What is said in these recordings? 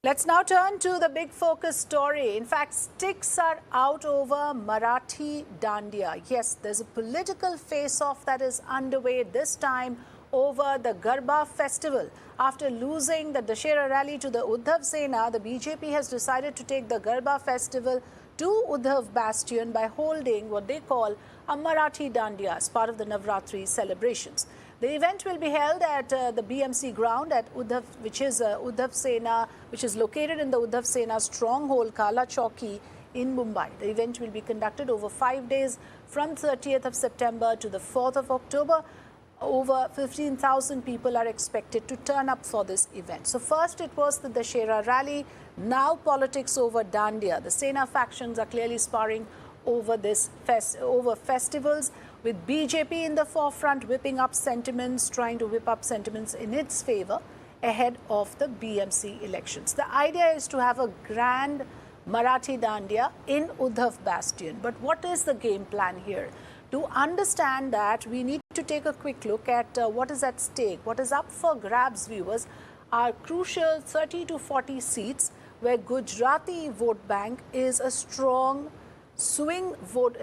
Let's now turn to the big focus story. In fact, sticks are out over Marathi Dandiya. Yes, there's a political face-off that is underway this time over the Garba festival. After losing the Dussehra rally to the Uddhav Sena, the BJP has decided to take the Garba festival to Udhav bastion by holding what they call a Marathi Dandiya as part of the Navratri celebrations. The event will be held at the BMC ground at Uddhav, which is Uddhav Sena, which is located in the Uddhav Sena stronghold Kalachowki in Mumbai. The event will be conducted over 5 days from 30th of September to the 4th of October. Over 15,000 people are expected to turn up for this event. So first it was the Dussehra rally, now politics over Dandiya. The Sena factions are clearly sparring over this festivals, with BJP in the forefront whipping up sentiments, trying to whip up sentiments in its favor ahead of the BMC elections. The idea is to have a grand Marathi Dandiya in Udhav bastion. But what is the game plan here? To understand that, we need to take a quick look at what is at stake. What is up for grabs, viewers, are crucial 30 to 40 seats where Gujarati vote bank is a strong swing vote,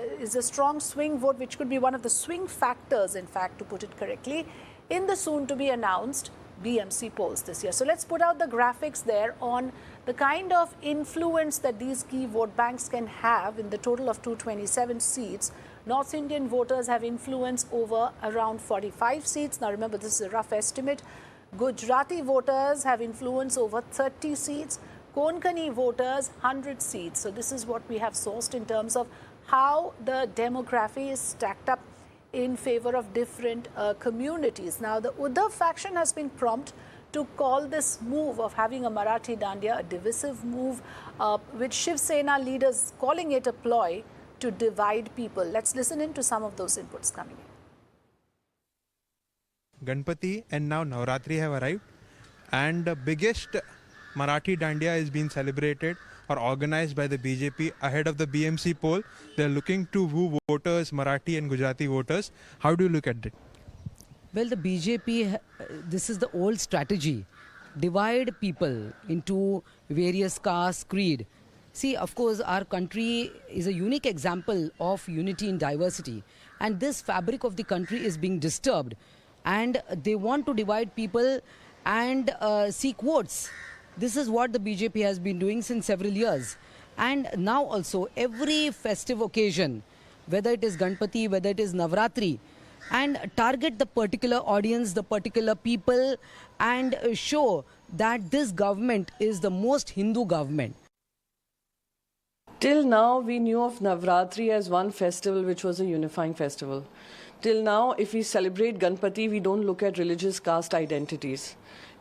which could be one of the swing factors, in fact, to put it correctly, in the soon to be announced BMC polls this year. So let's put out the graphics there on the kind of influence that these key vote banks can have in the total of 227 seats. North Indian voters have influence over around 45 seats. Now remember, this is a rough estimate. Gujarati voters have influence over 30 seats. Konkani voters, 100 seats. So this is what we have sourced in terms of how the demography is stacked up in favor of different communities. Now, the Uddhav faction has been prompt to call this move of having a Marathi Dandiya a divisive move, with Shiv Sena leaders calling it a ploy to divide people. Let's listen in to some of those inputs coming in. Ganpati and now Navratri have arrived, and the biggest Marathi Dandiya is being celebrated or organized by the BJP ahead of the BMC poll. They're looking to woo voters, Marathi and Gujarati voters. How do you look at it? Well, the BJP, this is the old strategy. Divide people into various castes, creed. See, of course, our country is a unique example of unity in diversity. And this fabric of the country is being disturbed. And they want to divide people and seek votes. This is what the BJP has been doing since several years. And now also, every festive occasion, whether it is Ganpati, whether it is Navratri, and target the particular audience, the particular people, and show that this government is the most Hindu government. Till now, we knew of Navratri as one festival which was a unifying festival. Till now, if we celebrate Ganpati, we don't look at religious caste identities.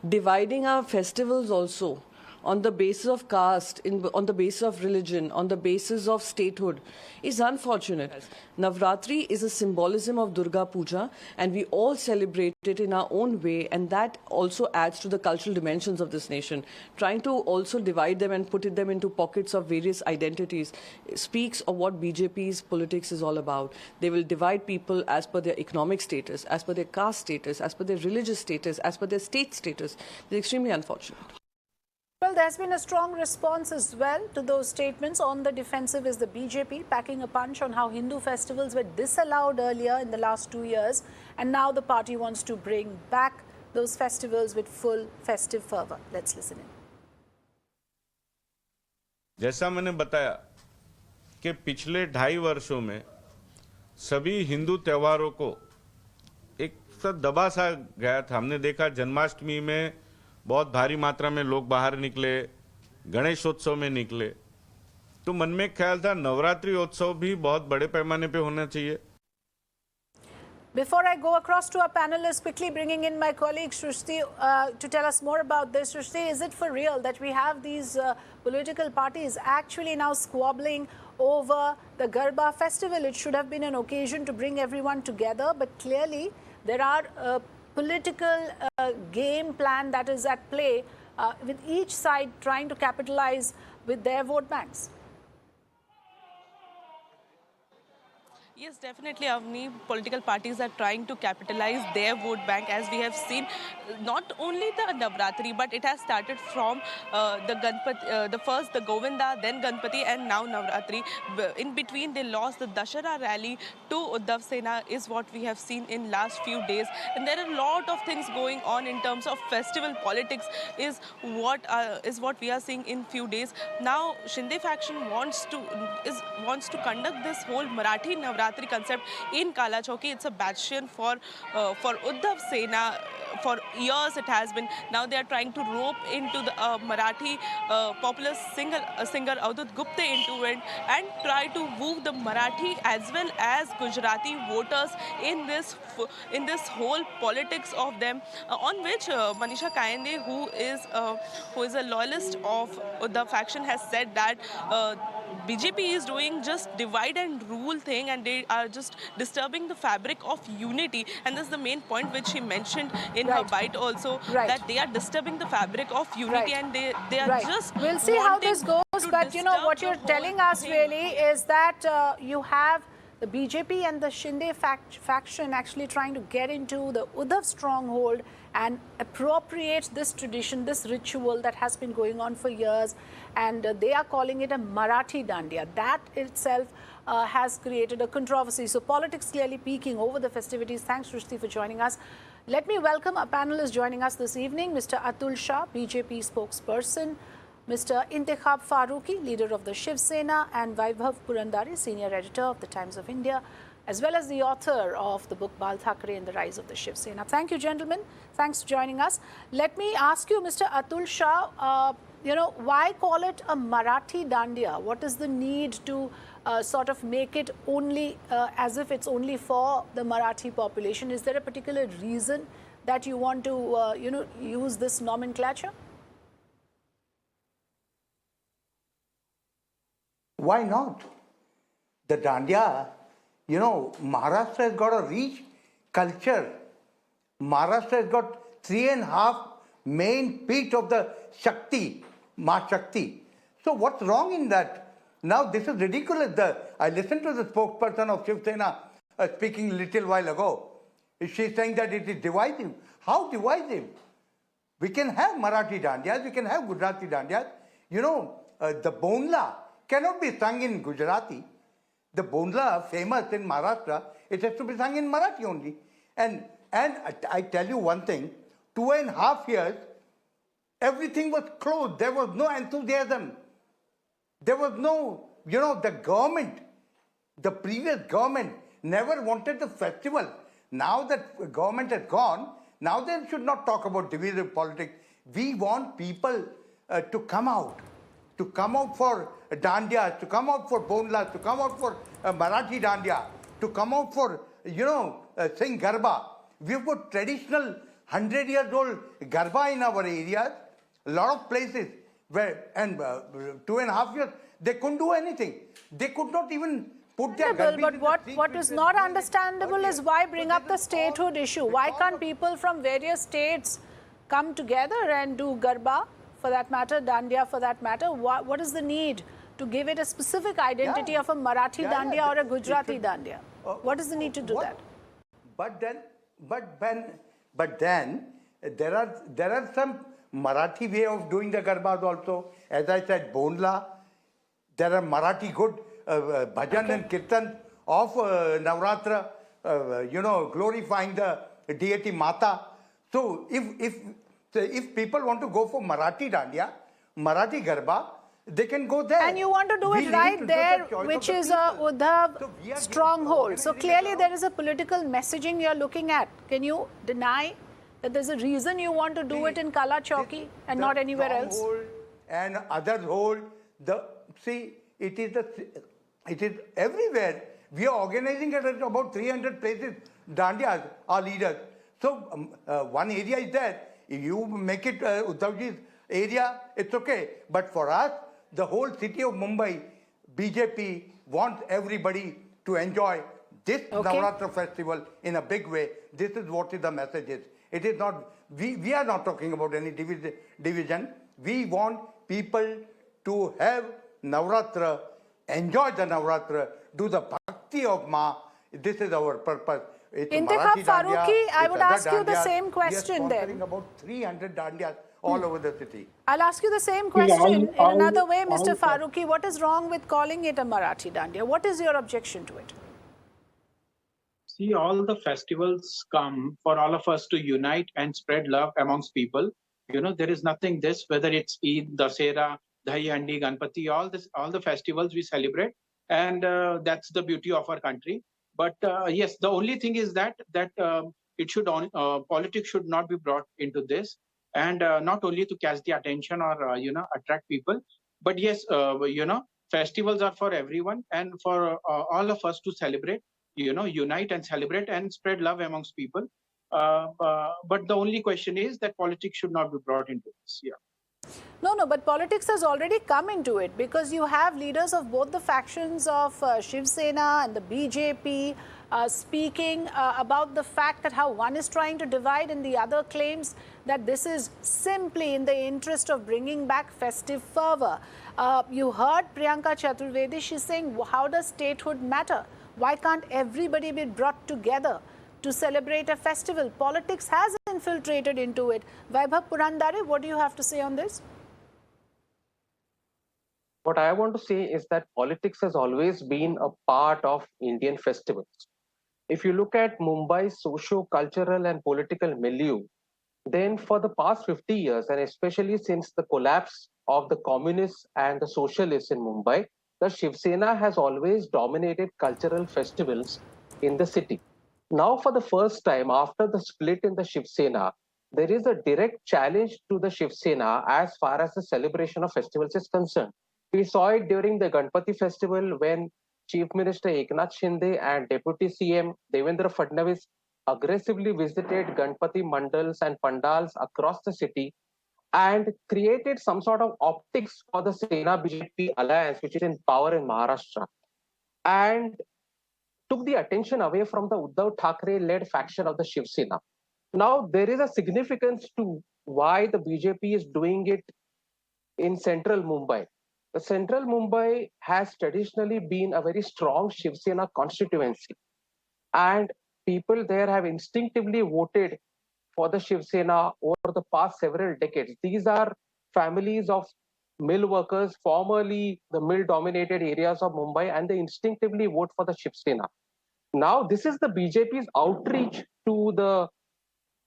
Dividing our festivals also on the basis of caste, on the basis of religion, on the basis of statehood is unfortunate. Navratri is a symbolism of Durga Puja, and we all celebrate it in our own way, and that also adds to the cultural dimensions of this nation. Trying to also divide them and put them into pockets of various identities speaks of what BJP's politics is all about. They will divide people as per their economic status, as per their caste status, as per their religious status, as per their state status. It's extremely unfortunate. Well, there's been a strong response as well to those statements. On the defensive is the BJP, packing a punch on how Hindu festivals were disallowed earlier in the last 2 years. And now the party wants to bring back those festivals with full festive fervor. Let's listen in. जैसा मैंने बताया कि पिछले 2.5 वर्षों में सभी हिंदू त्योहारों को एक दबा सा गया था। हमने देखा जन्माष्टमी में बहुत भारी मात्रा में लोग बाहर निकले, गणेशोत्सव में निकले, तो मन में ख्याल था नवरात्रि उत्सव भी बहुत बड़े पैमाने पे होना चाहिए। Before I go across to our panelists, quickly bringing in my colleague Shrishti to tell us more about this. Shrishti, is it for real that we have these political parties actually now squabbling over the Garba festival? It should have been an occasion to bring everyone together, but clearly there are political game plan that is at play with each side trying to capitalize with their vote banks. Yes, definitely, Avni. Political parties are trying to capitalize their vote bank, as we have seen. Not only the Navratri, but it has started from the first the Govinda, then Ganpati, and now Navratri. In between, they lost the Dussehra rally to Uddhav Sena, is what we have seen in last few days. And there are a lot of things going on in terms of festival politics, is what we are seeing in few days. Now, Shinde faction wants to conduct this whole Marathi Navratri concept in Kalachowki. It's a bastion for Uddhav Sena. For years it has been. Now they are trying to rope into the Marathi popular singer Atul Gupte into it and try to woo the Marathi as well as Gujarati voters in this whole politics of them, on which Manisha Kayende, who is a loyalist of Uddhav faction, has said that BJP is doing just divide and rule thing, and they are just disturbing the fabric of unity. And this is the main point which she mentioned in her bite also, that they are disturbing the fabric of unity, and they are just We'll see how this goes, but what you're disturb the telling whole us thing. really is that you have the BJP and the Shinde faction actually trying to get into the Udhav stronghold and appropriate this tradition, this ritual that has been going on for years, and they are calling it a Marathi Dandiya. That itself has created a controversy. So politics clearly peaking over the festivities. Thanks, Shrishti, for joining us. Let me welcome our panelists joining us this evening, Mr. Atul Shah, BJP spokesperson, Mr. Intekhab Farooqi, leader of the Shiv Sena, and Vaibhav Purandare, senior editor of the Times of India, as well as the author of the book Bal Thackeray and the Rise of the Shiv Sena. Thank you, gentlemen. Thanks for joining us. Let me ask you, Mr. Atul Shah, why call it a Marathi Dandiya? What is the need to sort of make it only as if it's only for the Marathi population? Is there a particular reason that you want to, use this nomenclature? Why not? The Dandiya, Maharashtra has got a rich culture. Maharashtra has got 3.5 main feet of the Shakti, Ma Shakti. So what's wrong in that? Now this is ridiculous. I listened to the spokesperson of Shiv Sena speaking a little while ago. She's saying that it is divisive. How divisive? We can have Marathi Dandiyas, we can have Gujarati Dandiyas. The Bonla cannot be sung in Gujarati. The Bonla, famous in Maharashtra, it has to be sung in Marathi only. And I tell you one thing, 2.5 years, everything was closed. There was no enthusiasm. There was no, the government, the previous government never wanted the festival. Now that government has gone, now they should not talk about divisive politics. We want people to come out for Dandiya, to come out for Bonlas, to come out for Marathi Dandiya, to come out for, sing Garba. We've got traditional 100-year-old Garba in our areas, a lot of places where, and 2.5 years, they couldn't do anything. They could not even put their But what is not understandable is why bring up the statehood issue? Why can't people from various states come together and do Garba, for that matter, Dandiya for that matter? What is the need to give it a specific identity of a Marathi Dandiya or a Gujarati Dandiya? What is the need to do that? But then there are some Marathi way of doing the Garbas also. As I said, Bonla. There are Marathi good bhajan and kirtan of Navratra, glorifying the deity Mata. So if people want to go for Marathi Dandiya, Marathi Garba, they can go there. And you want to do it right there, which is a Udhav stronghold. So clearly there is a political messaging you're looking at. Can you deny that there's a reason you want to do it in Kalachowki and not anywhere else? And others hold it is everywhere. We are organizing it at about 300 places. Dandiyas are leaders. So one area is there. If you make it Uddhavji's area, it's okay. But for us, the whole city of Mumbai, BJP wants everybody to enjoy this Navratra festival in a big way. This is what the message is. It is not, we are not talking about any division. We want people to have Navratra, enjoy the Navratra, do the bhakti of Ma, This is our purpose. It's Intekhab Marathi Dandiya, Farooqi, I it's would other ask you the Dandiyas. same question We are then. sponsoring about 300 Dandiyas all over the city. I'll ask you the same See, question in another way, all- Mr. Farooqi. What is wrong with calling it a Marathi Dandiya? What is your objection to it? See, all the festivals come for all of us to unite and spread love amongst people. You know, there is nothing this, whether it's Eid, Dussehra, Dahi Handi, Ganpati, all the festivals we celebrate, and that's the beauty of our country. But yes, the only thing is that it should politics should not be brought into this, and not only to catch the attention or attract people, but yes, festivals are for everyone and for all of us to celebrate, unite and celebrate and spread love amongst people. But the only question is that politics should not be brought into this. Yeah. No, but politics has already come into it because you have leaders of both the factions of Shiv Sena and the BJP speaking about the fact that how one is trying to divide and the other claims that this is simply in the interest of bringing back festive fervor. You heard Priyanka Chaturvedi, she's saying, how does statehood matter? Why can't everybody be brought together to celebrate a festival? Politics has infiltrated into it. Vaibhav, Purandare, what do you have to say on this? What I want to say is that politics has always been a part of Indian festivals. If you look at Mumbai's socio-cultural and political milieu, then for the past 50 years, and especially since the collapse of the communists and the socialists in Mumbai, the Shiv Sena has always dominated cultural festivals in the city. Now, for the first time after the split in the Shiv Sena, there is a direct challenge to the Shiv Sena as far as the celebration of festivals is concerned. We saw it during the Ganpati festival when Chief Minister Eknath Shinde and Deputy CM Devendra Fadnavis aggressively visited Ganpati mandals and pandals across the city and created some sort of optics for the Sena BJP alliance, which is in power in Maharashtra, and took the attention away from the Uddhav Thackeray-led faction of the Shiv Sena. Now, there is a significance to why the BJP is doing it in central Mumbai. The central Mumbai has traditionally been a very strong Shiv Sena constituency, and people there have instinctively voted for the Shiv Sena over the past several decades. These are families of mill workers, formerly the mill-dominated areas of Mumbai, and they instinctively vote for the Shiv Sena. Now, this is the BJP's outreach to the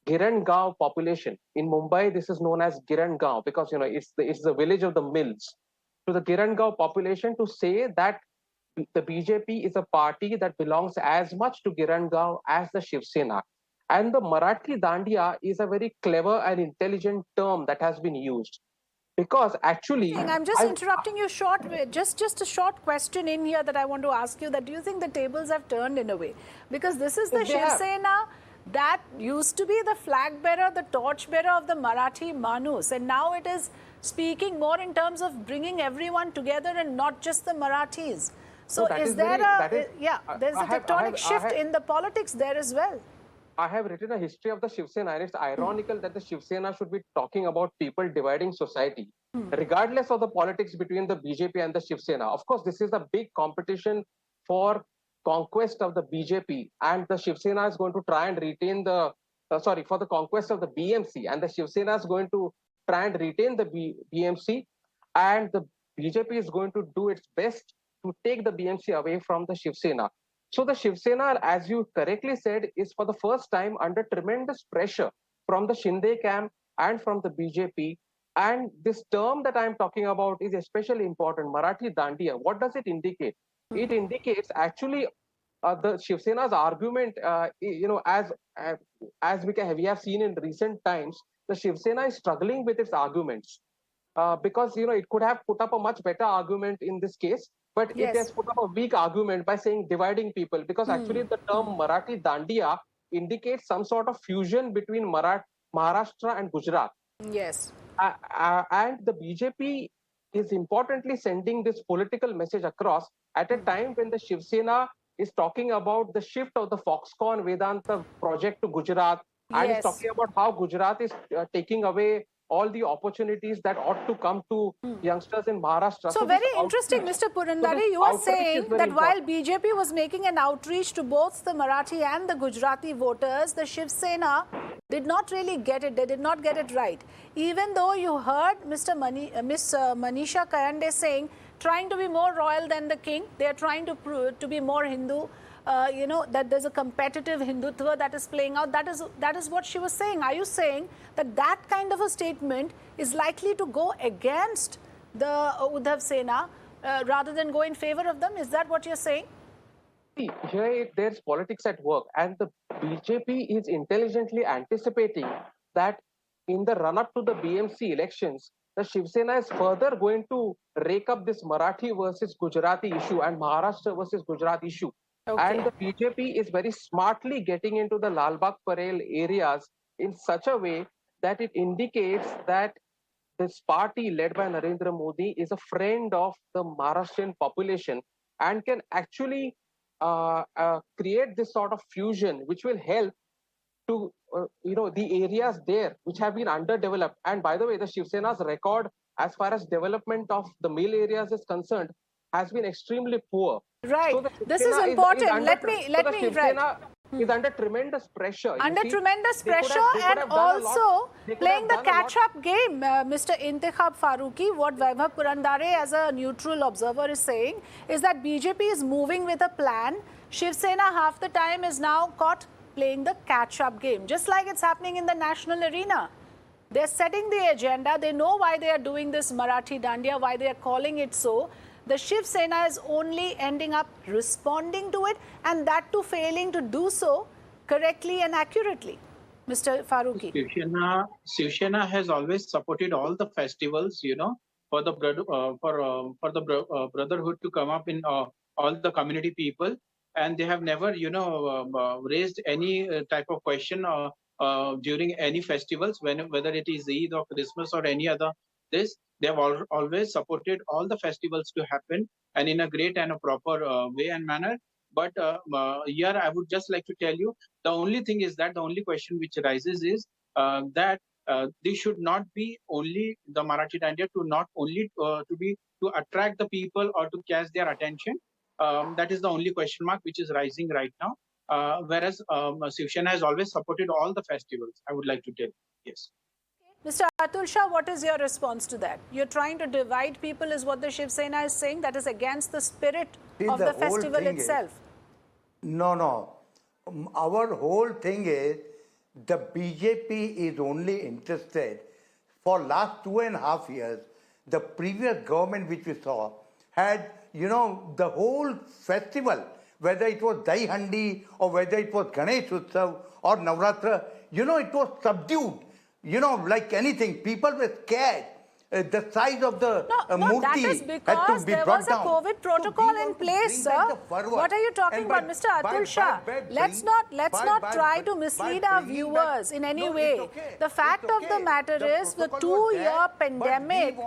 Girangaon population. In Mumbai, this is known as Girangaon because it's the village of the mills. To the Girangaon population to say that the BJP is a party that belongs as much to Girangaon as the Shiv Sena. And the Marathi Dandiya is a very clever and intelligent term that has been used. Because actually... I'm just interrupting you short. Just a short question in here that I want to ask you. That do you think the tables have turned in a way? Because this is the Shiv Sena that used to be the flag bearer, the torch bearer of the Marathi Manus. And now it is speaking more in terms of bringing everyone together and not just the Marathis. So is there there's a tectonic shift in the politics there as well. I have written a history of the Shiv Sena, and it's ironical that the Shiv Sena should be talking about people dividing society, regardless of the politics between the BJP and the Shiv Sena. Of course, this is a big competition for conquest of the BJP, and the Shiv Sena is going to try and retain the, for the conquest of the BMC, and the Shiv Sena is going to try and retain the BMC, and the BJP is going to do its best to take the BMC away from the Shiv Sena. So the Shiv Sena, as you correctly said, is for the first time under tremendous pressure from the Shinde camp and from the BJP. And this term that I'm talking about is especially important, Marathi Dandiya. What does it indicate? It indicates actually the Shiv Sena's argument, as we have seen in recent times, the Shiv Sena is struggling with its arguments because, it could have put up a much better argument in this case. But it has put up a weak argument by saying dividing people, because actually the term Marathi Dandiya indicates some sort of fusion between Maharashtra and Gujarat. Yes. And the BJP is importantly sending this political message across at a time when the Shiv Sena is talking about the shift of the Foxconn Vedanta project to Gujarat, and is talking about how Gujarat is taking away all the opportunities that ought to come to youngsters in Maharashtra. So this very interesting, outreach- Mr. Purandare, this you are outreach is saying very that while important. BJP was making an outreach to both the Marathi and the Gujarati voters, the Shiv Sena did not really get it. They did not get it right. Even though you heard Miss Manisha Kayande saying, trying to be more royal than the king, they are trying to prove to be more Hindu. That there's a competitive Hindutva that is playing out. That is what she was saying. Are you saying that that kind of a statement is likely to go against the Uddhav Sena rather than go in favor of them? Is that what you're saying? See, here there's politics at work, and the BJP is intelligently anticipating that in the run-up to the BMC elections, the Shiv Sena is further going to rake up this Marathi versus Gujarati issue and Maharashtra versus Gujarat issue. Okay. And the BJP is very smartly getting into the Lalbaug-Parel areas in such a way that it indicates that this party led by Narendra Modi is a friend of the Maharashtrian population and can actually create this sort of fusion which will help to the areas there which have been underdeveloped. And by the way, the Shiv Sena's record as far as development of the mill areas is concerned has been extremely poor. Right. So the Shiv This is Sena important. under- Let me so the Shiv right. Sena is under tremendous pressure. You Under see, tremendous they could have- pressure they could and have done a lot- also they could playing have the done a lot- catch-up game. Mr. Intekhab Farooqi, what Vaibhav Purandare as a neutral observer is saying is that BJP is moving with a plan. Shiv Sena half the time is now caught playing the catch-up game, just like it's happening in the national arena. They're setting the agenda. They know why they are doing this Marathi Dandiya, why they are calling it so. The Shiv Sena is only ending up responding to it, and that too failing to do so correctly and accurately. Mr. Farooqi. Shiv Sena has always supported all the festivals, for the brotherhood to come up in all the community people, and they have never, raised any type of question during any festivals, whether it is Eid or Christmas or any other. They have always supported all the festivals to happen and in a great and a proper way and manner. But here I would just like to tell you, the only thing is that the only question which arises is that this should not be only the Marathi Dandiya to not only to attract the people or to catch their attention. That is the only question mark which is rising right now. Whereas Shiv Sena has always supported all the festivals. I would like to tell you. Yes. Mr. Atul Shah, what is your response to that? You're trying to divide people is what the Shiv Sena is saying. That is against the spirit of the whole festival thing itself. No. Our whole thing is the BJP is only interested for last 2.5 years. The previous government which we saw had, the whole festival, whether it was Dahi Handi or whether it was Ganesh Utsav or Navratra, it was subdued. Like anything, people were scared. The size of the No, that murti is had to because be there brought was a down. COVID protocol we in want to place, bring back sir. the fervor. What are you talking And about, Mr. Atul Shah? Let's not try to mislead our viewers in any way. The fact of the matter is the 2-year pandemic.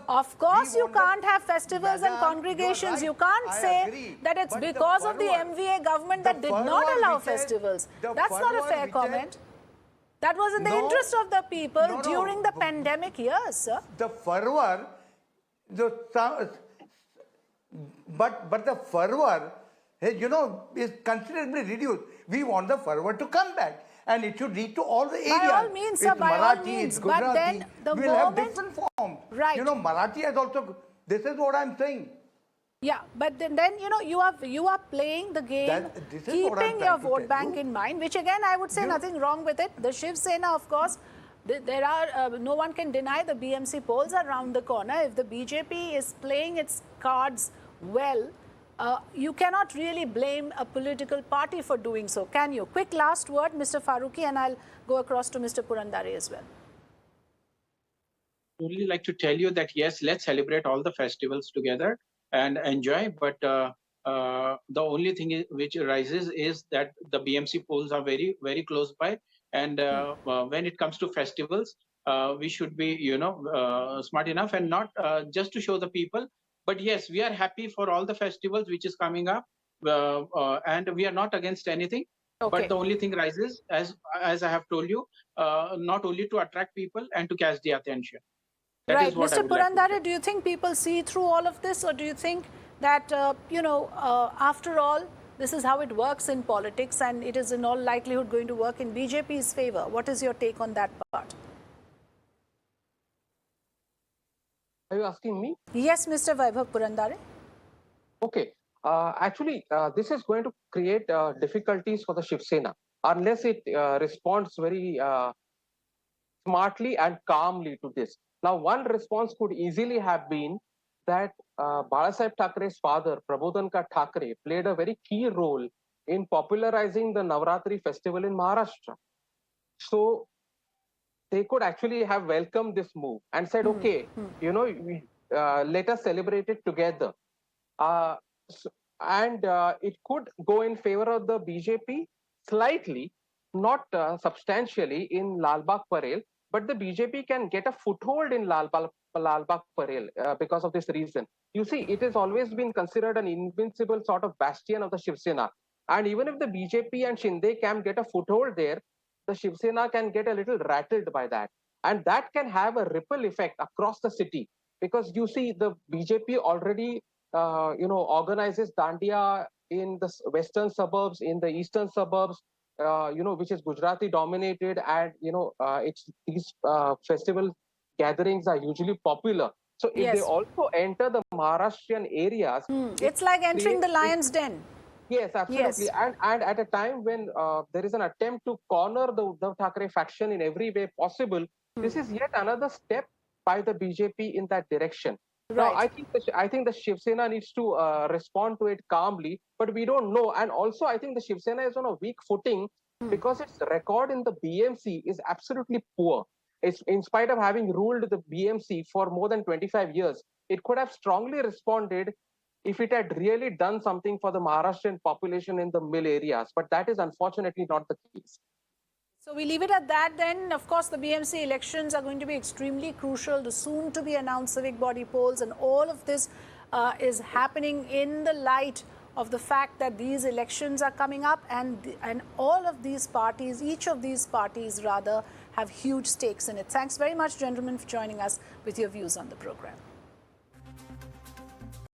Of course, you can't have festivals and congregations. You can't say that it's because of the MVA government that did not allow festivals. That's not a fair comment. That was in the interest of the people during the pandemic years, sir. The fervor, but the fervor, is considerably reduced. We want the fervor to come back, and it should reach to all the areas. By all means, sir, it's by Marathi, all means. it's But Gujarati. then the we'll have moment, different forms. right? Marathi has also. This is what I'm saying. Yeah, but then you are playing the game, this is what I'm keeping trying your to vote tell bank you. in mind, which again I would say nothing wrong with it. The Shiv Sena, of course, there are no one can deny the BMC polls are around the corner. If the BJP is playing its cards well, you cannot really blame a political party for doing so, can you? Quick last word, Mr. Farooqi, and I'll go across to Mr. Purandare as well. I would really like to tell you that yes, let's celebrate all the festivals together and enjoy. But the only thing which arises is that the BMC polls are very, very close by. And when it comes to festivals, we should be, smart enough and not just to show the people. But yes, we are happy for all the festivals which is coming up. And we are not against anything. Okay. But the only thing rises, as I have told you, not only to attract people and to catch the attention. That right. is what I Mr. would like to say. Purandare, do you think people see through all of this, or do you think that, after all, this is how it works in politics and it is in all likelihood going to work in BJP's favor? What is your take on that part? Are you asking me? Yes, Mr. Vaibhav Purandare. Okay. Actually, this is going to create difficulties for the Shiv Sena unless it responds very smartly and calmly to this. Now, one response could easily have been that Balasaheb Thackeray's father, Prabodhanka Thackeray, played a very key role in popularizing the Navratri festival in Maharashtra. So they could actually have welcomed this move and said, okay, let us celebrate it together. And it could go in favor of the BJP slightly, not substantially in Lalbaug-Parel, but the BJP can get a foothold in Lalbaug-Parel because of this reason. You see, it has always been considered an invincible sort of bastion of the Shiv Sena. And even if the BJP and Shinde camp get a foothold there, the Shiv Sena can get a little rattled by that. And that can have a ripple effect across the city. Because you see, the BJP already organizes Dandiya in the western suburbs, in the eastern suburbs, which is Gujarati dominated, and these festival gatherings are usually popular. So if they also enter the Maharashtrian areas, it's like entering the lion's den. Yes, absolutely. Yes. And at a time when there is an attempt to corner the Uddhav Thackeray faction in every way possible, this is yet another step by the BJP in that direction. Right. Now, I think the Shiv Sena needs to respond to it calmly, but we don't know. And also, I think the Shiv Sena is on a weak footing because its record in the BMC is absolutely poor. It's, in spite of having ruled the BMC for more than 25 years, it could have strongly responded if it had really done something for the Maharashtrian population in the mill areas. But that is unfortunately not the case. So we leave it at that then. Of course, the BMC elections are going to be extremely crucial. The soon to be announced civic body polls, and all of this is happening in the light of the fact that these elections are coming up, and all of these parties, each of these parties rather, have huge stakes in it. Thanks very much, gentlemen, for joining us with your views on the program.